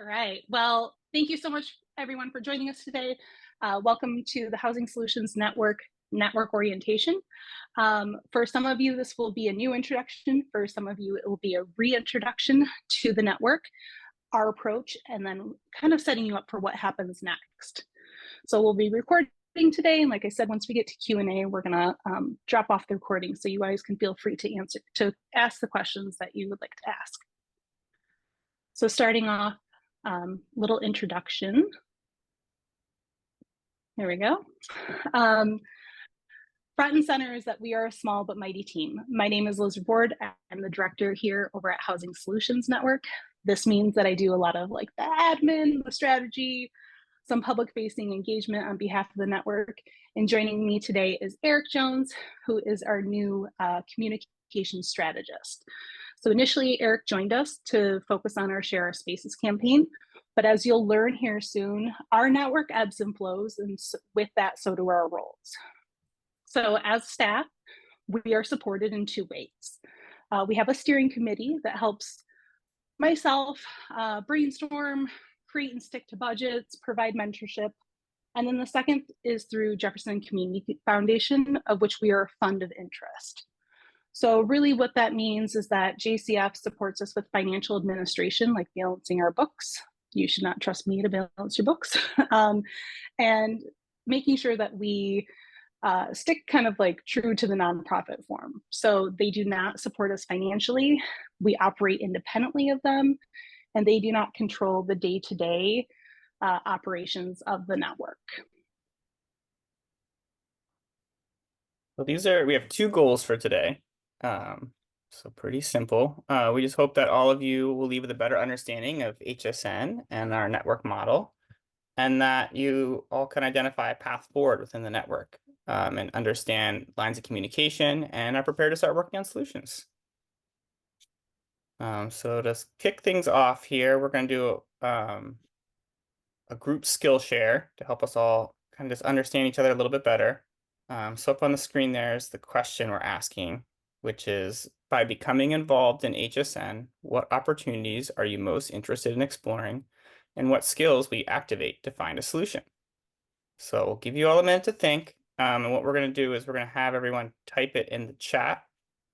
right. Well, thank you so much, everyone, for joining us today. Welcome to the Housing Solutions Network Orientation. For some of you, this will be a new introduction. For some of you, it will be a reintroduction to the network, our approach, and then kind of setting you up for what happens next. So we'll be recording today, and like I said, once we get to Q&A, we're gonna drop off the recording, so you guys can feel free to ask the questions that you would like to ask. So starting off, little introduction. There we go. Front and center is that we are a small but mighty team. My name is Liz Ward. I'm the director here over at Housing Solutions Network. This means that I do a lot of like the admin, the strategy, some public facing engagement on behalf of the network. And joining me today is Eric Jones, who is our new communication strategist. So initially, Eric joined us to focus on our Share Our Spaces campaign. But as you'll learn here soon, our network ebbs and flows, and with that, so do our roles. So as staff, we are supported in two ways. We have a steering committee that helps myself brainstorm, create and stick to budgets, provide mentorship. And then the second is through Jefferson Community Foundation, of which we are a fund of interest. So really what that means is that JCF supports us with financial administration, like balancing our books. You should not trust me to balance your books. And making sure that we stick kind of like true to the nonprofit form. So they do not support us financially. We operate independently of them, and they do not control the day-to-day operations of the network. Well, we have two goals for today. So pretty simple. We just hope that all of you will leave with a better understanding of HSN and our network model, and that you all can identify a path forward within the network and understand lines of communication and are prepared to start working on solutions. So to kick things off here, we're going to do a group skill share to help us all kind of just understand each other a little bit better. So up on the screen, there's the question we're asking, which is, by becoming involved in HSN, what opportunities are you most interested in exploring, and what skills will you activate to find a solution? So we'll give you all a minute to think. And what we're going to do is we're going to have everyone type it in the chat,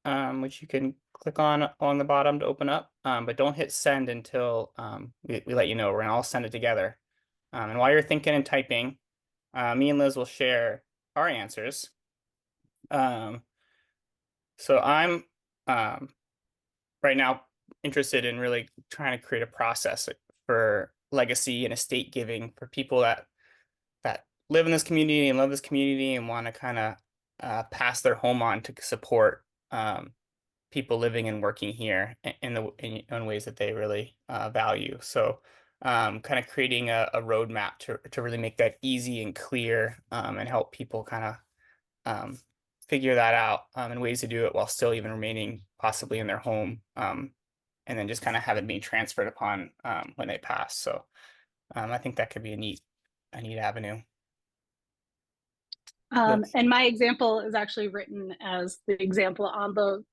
which you can click on the bottom to open up, but don't hit send until we let you know. We're going to all send it together. And while you're thinking and typing, me and Liz will share our answers. So I'm right now interested in really trying to create a process for legacy and estate giving for people that live in this community and love this community and want to kind of pass their home on to support people living and working here in ways that they really value. So kind of creating a roadmap to really make that easy and clear and help people kind of figure that out and ways to do it while still even remaining possibly in their home, and then just kind of have it being transferred upon when they pass. So I think that could be a neat avenue. And my example is actually written as the example on the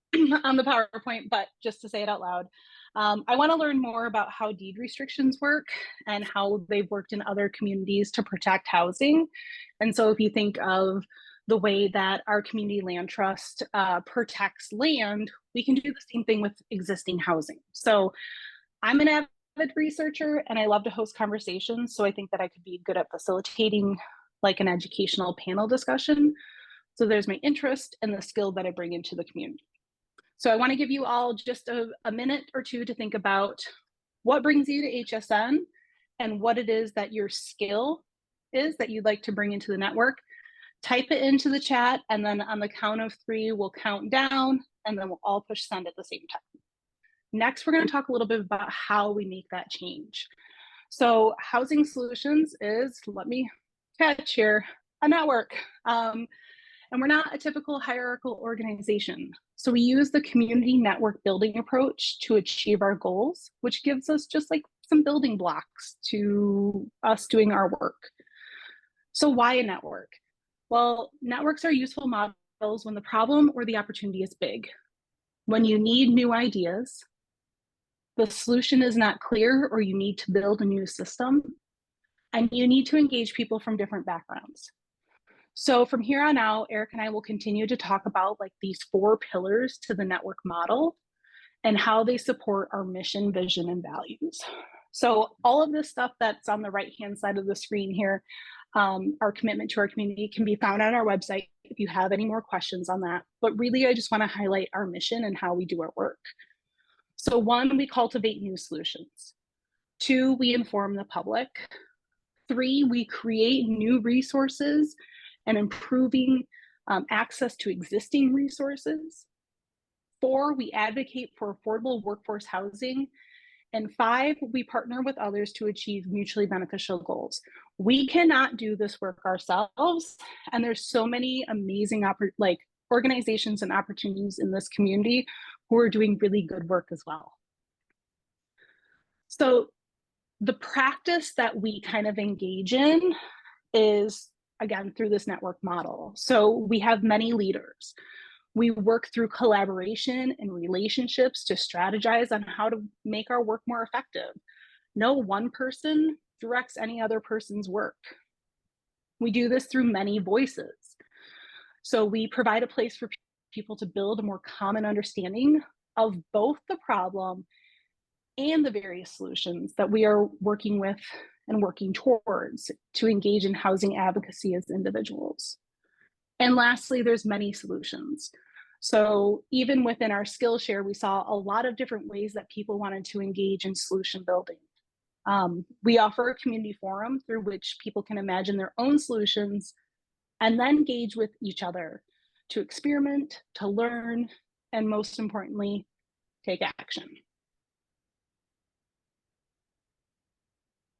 on the PowerPoint, but just to say it out loud, I want to learn more about how deed restrictions work and how they've worked in other communities to protect housing. And so if you think of the way that our community land trust protects land, we can do the same thing with existing housing. So I'm an avid researcher and I love to host conversations. So I think that I could be good at facilitating like an educational panel discussion. So there's my interest and the skill that I bring into the community. So I want to give you all just a minute or two to think about what brings you to HSN and what it is that your skill is that you'd like to bring into the network. Type it into the chat, and then on the count of 3, we'll count down, and then we'll all push send at the same time. Next, we're going to talk a little bit about how we make that change. So Housing Solutions is, let me catch here, a network. And we're not a typical hierarchical organization. So we use the community network building approach to achieve our goals, which gives us just like some building blocks to us doing our work. So why a network? Well, networks are useful models when the problem or the opportunity is big. When you need new ideas, the solution is not clear or you need to build a new system, and you need to engage people from different backgrounds. So from here on out, Eric and I will continue to talk about like these 4 pillars to the network model and how they support our mission, vision, and values. So all of this stuff that's on the right-hand side of the screen here, our commitment to our community, can be found on our website if you have any more questions on that. But really, I just want to highlight our mission and how we do our work. So 1, we cultivate new solutions. 2, we inform the public. 3, we create new resources and improving access to existing resources. 4, we advocate for affordable workforce housing. And 5, we partner with others to achieve mutually beneficial goals. We cannot do this work ourselves, and there's so many amazing organizations and opportunities in this community who are doing really good work as well. So the practice that we kind of engage in is, again, through this network model. So we have many leaders. We work through collaboration and relationships to strategize on how to make our work more effective. No one person directs any other person's work. We do this through many voices. So we provide a place for people to build a more common understanding of both the problem and the various solutions that we are working with and working towards to engage in housing advocacy as individuals. And lastly, there's many solutions. So even within our Skillshare, we saw a lot of different ways that people wanted to engage in solution building. We offer a community forum through which people can imagine their own solutions and then engage with each other to experiment, to learn, and most importantly, take action.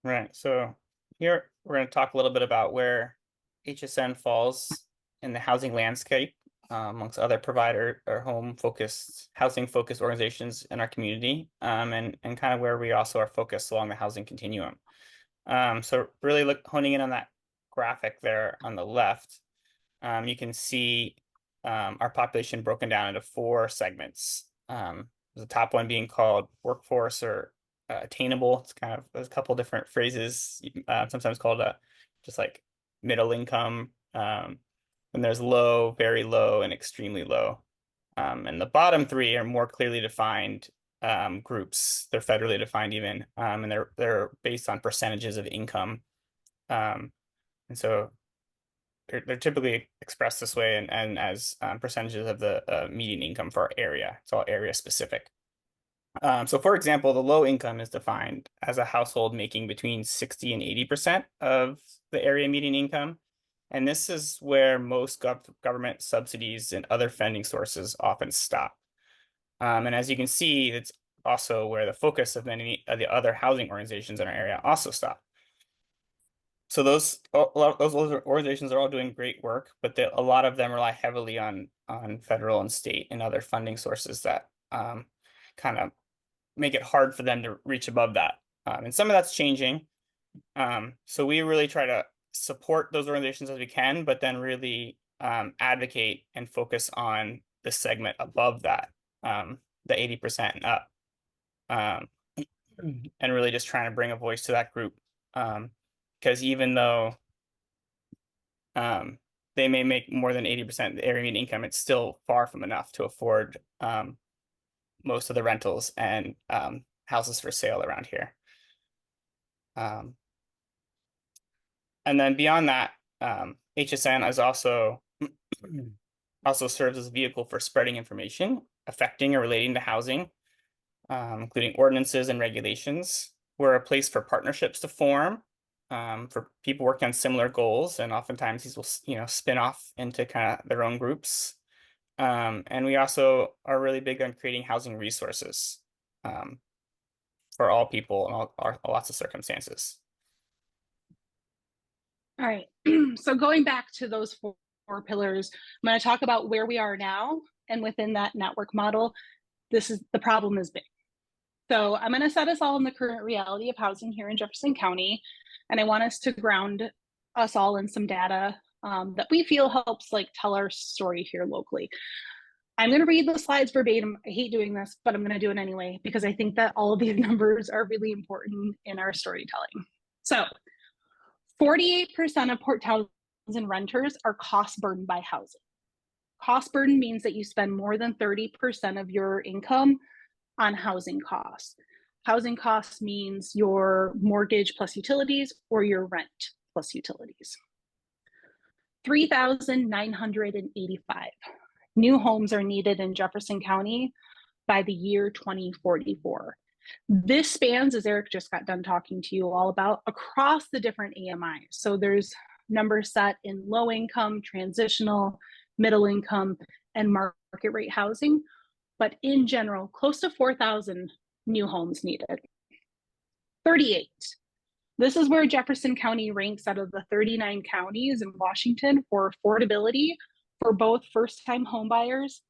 Right. So here we're going to talk a little bit about where HSN falls in the housing landscape amongst other provider or housing focused organizations in our community, and kind of where we also are focused along the housing continuum. So really honing in on that graphic there on the left, you can see our population broken down into 4 segments. The top one being called workforce or attainable. It's kind of, there's a couple different phrases, sometimes called just like middle income. And there's low, very low, and extremely low. And the bottom 3 are more clearly defined groups. They're federally defined even, and they're based on percentages of income. And so they're typically expressed this way and as percentages of the median income for our area. It's all area specific. So for example, the low income is defined as a household making between 60 and 80% of the area median income. And this is where most government subsidies and other funding sources often stop. And as you can see, it's also where the focus of many of the other housing organizations in our area also stop. So those organizations are all doing great work, but a lot of them rely heavily on federal and state and other funding sources that kind of make it hard for them to reach above that. And some of that's changing. So we really try to support those organizations as we can, but then really advocate and focus on the segment above that, the 80% and up, and really just trying to bring a voice to that group. Because even though they may make more than 80% of the area median income, it's still far from enough to afford most of the rentals and houses for sale around here. And then beyond that, HSN is also serves as a vehicle for spreading information affecting or relating to housing, including ordinances and regulations. We're a place for partnerships to form for people working on similar goals, and oftentimes these will spin off into kind of their own groups. And we also are really big on creating housing resources for all people and lots of circumstances. All right, so going back to those 4 pillars, I'm going to talk about where we are now, and within that network model, the problem is big. So I'm going to set us all in the current reality of housing here in Jefferson County, and I want us to ground us all in some data that we feel helps tell our story here locally. I'm going to read the slides verbatim. I hate doing this, but I'm going to do it anyway because I think that all of these numbers are really important in our storytelling. So 48% of Port Townsend renters are cost burdened by housing. Cost burden means that you spend more than 30% of your income on housing costs. Housing costs means your mortgage plus utilities or your rent plus utilities. 3,985 new homes are needed in Jefferson County by the year 2044. This spans, as Eric just got done talking to you all about, across the different AMIs. So there's numbers set in low income, transitional, middle income, and market rate housing. But in general, close to 4,000 new homes needed. 38. This is where Jefferson County ranks out of the 39 counties in Washington for affordability for both first-time homebuyers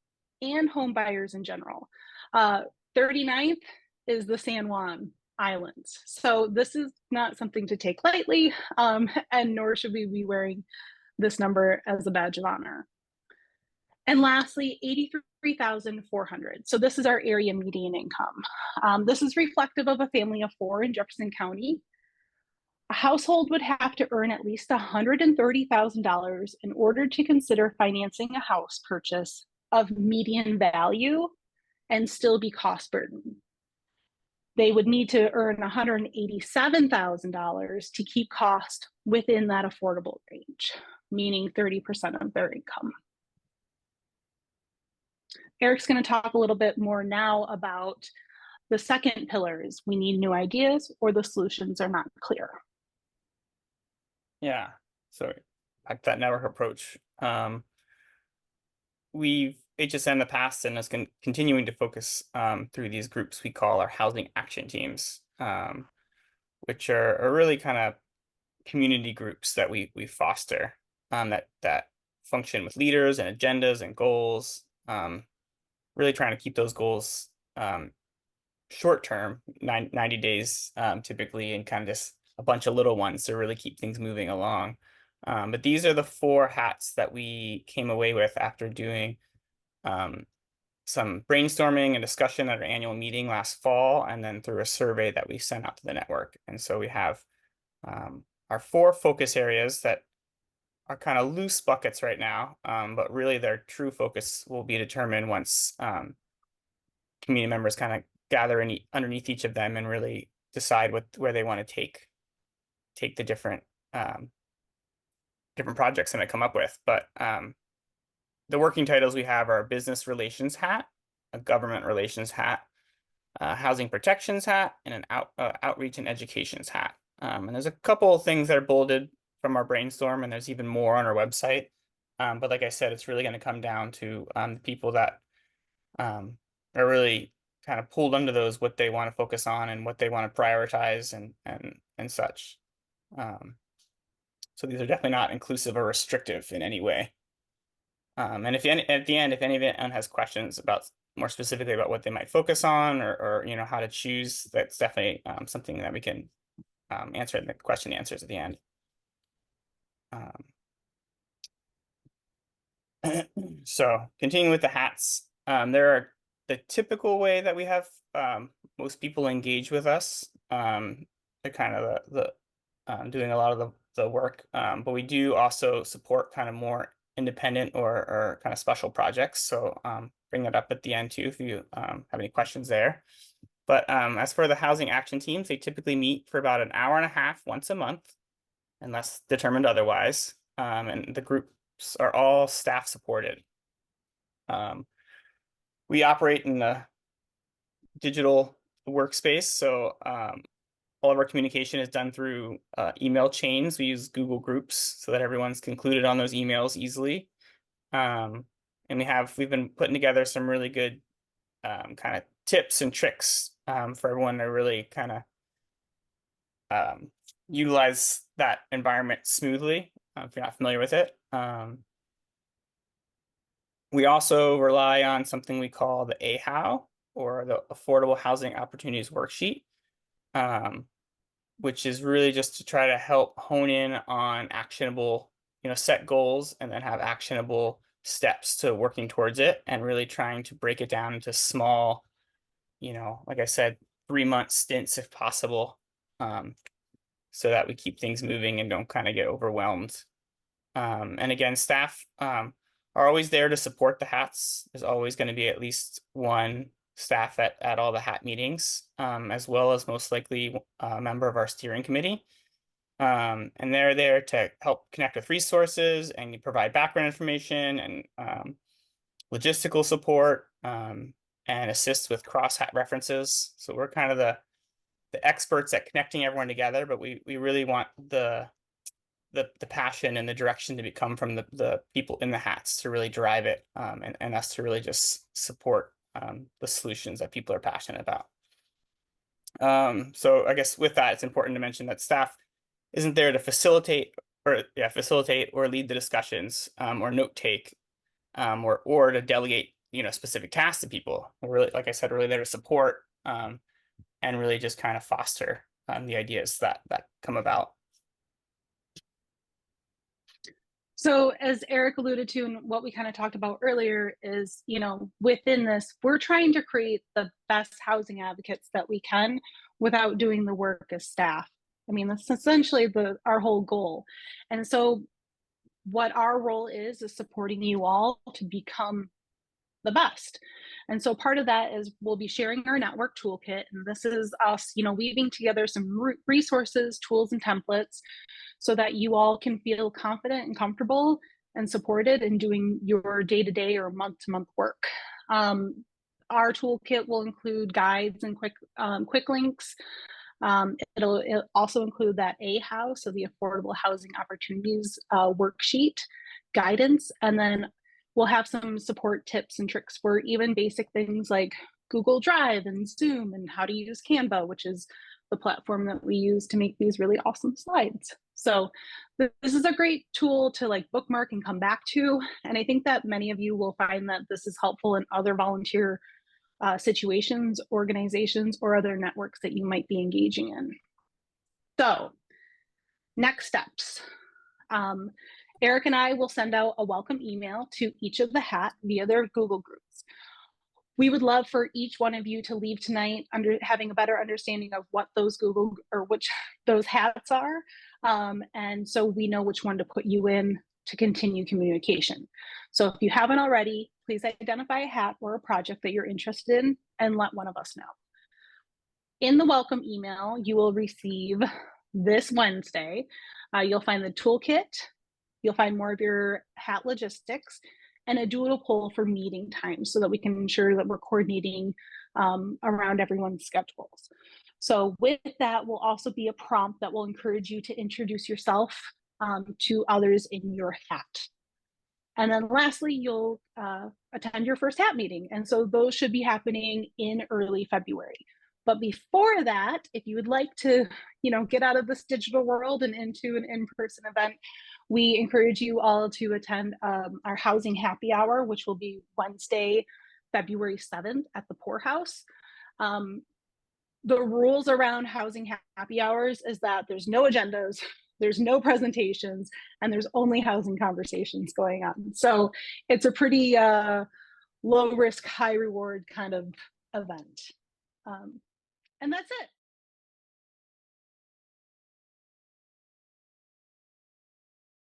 and homebuyers in general. 39th is the San Juan Islands. So this is not something to take lightly, and nor should we be wearing this number as a badge of honor. And lastly, 83,400. So this is our area median income. This is reflective of a family of 4 in Jefferson County. A household would have to earn at least $130,000 in order to consider financing a house purchase of median value and still be cost burdened. They would need to earn $187,000 to keep cost within that affordable range, meaning 30% of their income. Eric's going to talk a little bit more now about the second pillar is we need new ideas or the solutions are not clear. Yeah, so like that network approach. We've HSN in the past and is continuing to focus through these groups we call our housing action teams, which are really kind of community groups that we foster that function with leaders and agendas and goals. Really trying to keep those goals short term, 90 days typically, and kind of just a bunch of little ones to really keep things moving along. But these are the 4 hats that we came away with after doing some brainstorming and discussion at our annual meeting last fall, and then through a survey that we sent out to the network. And so we have our 4 focus areas that are kind of loose buckets right now, but really their true focus will be determined once community members kind of gather underneath each of them and really decide where they want to take the different projects that they come up with. But the working titles we have are a business relations hat, a government relations hat, a housing protections hat, and an outreach and educations hat. And there's a couple of things that are bolded from our brainstorm, and there's even more on our website. But like I said, it's really going to come down to the people that are really kind of pulled under those, what they want to focus on and what they want to prioritize and such. So these are definitely not inclusive or restrictive in any way. And at the end, if anyone has questions about more specifically about what they might focus on or how to choose, that's definitely something that we can answer in the question answers at the end. So continuing with the hats, there are the typical way that we have most people engage with us. They're kind of the doing a lot of the work, but we do also support kind of more independent or kind of special projects. So bring that up at the end too if you have any questions there. But as for the housing action teams, they typically meet for about an hour and a half once a month, unless determined otherwise. And the groups are all staff supported. We operate in a digital workspace, so all of our communication is done through email chains. We use Google Groups so that everyone's included on those emails easily. And we've been putting together some really good kind of tips and tricks for everyone to really kind of utilize that environment smoothly if you're not familiar with it. We also rely on something we call the AHOW, or the Affordable Housing Opportunities Worksheet, which is really just to try to help hone in on actionable, set goals and then have actionable steps to working towards it, and really trying to break it down into small, like I said, 3-month stints if possible, so that we keep things moving and don't kind of get overwhelmed. And again, staff are always there to support the hats. There's always going to be at least one staff at all the hat meetings, as well as most likely a member of our steering committee. And they're there to help connect with resources and provide background information and logistical support, and assist with cross-hat references. So we're kind of the experts at connecting everyone together, but we really want the passion and the direction to come from the people in the hats to really drive it, and us to really just support the solutions that people are passionate about. So I guess with that, it's important to mention that staff isn't there to facilitate or lead the discussions, or note take, or to delegate specific tasks to people. We're really, like I said, really there to support, and really just kind of foster the ideas that come about. So as Eric alluded to, and what we kind of talked about earlier is, within this, we're trying to create the best housing advocates that we can without doing the work as staff. I mean, that's essentially our whole goal. And so what our role is supporting you all to become the best. And so part of that is we'll be sharing our network toolkit. And this is us, weaving together some resources, tools, and templates so that you all can feel confident and comfortable and supported in doing your day-to-day or month-to-month work. Our toolkit will include guides and quick links. It'll also include that AHOW, so the Affordable Housing Opportunities worksheet, guidance, and then we'll have some support tips and tricks for even basic things like Google Drive and Zoom, and how to use Canva, which is the platform that we use to make these really awesome slides. So this is a great tool to bookmark and come back to. And I think that many of you will find that this is helpful in other volunteer situations, organizations, or other networks that you might be engaging in. So next steps. Eric and I will send out a welcome email to each of the hat via their Google groups. We would love for each one of you to leave tonight having a better understanding of what those which those hats are. And so we know which one to put you in to continue communication. So if you haven't already, please identify a hat or a project that you're interested in and let one of us know. In the welcome email, you will receive this Wednesday. You'll find the toolkit, you'll find more of your hat logistics, and a doodle poll for meeting times so that we can ensure that we're coordinating around everyone's schedules. So with that will also be a prompt that will encourage you to introduce yourself to others in your hat. And then lastly, you'll attend your first hat meeting. And so those should be happening in early February. But before that, if you would like to, get out of this digital world and into an in-person event, we encourage you all to attend our housing happy hour, which will be Wednesday, February 7th at the Poorhouse. The rules around housing happy hours is that there's no agendas, there's no presentations, and there's only housing conversations going on. So it's a pretty low risk, high reward kind of event. And that's it.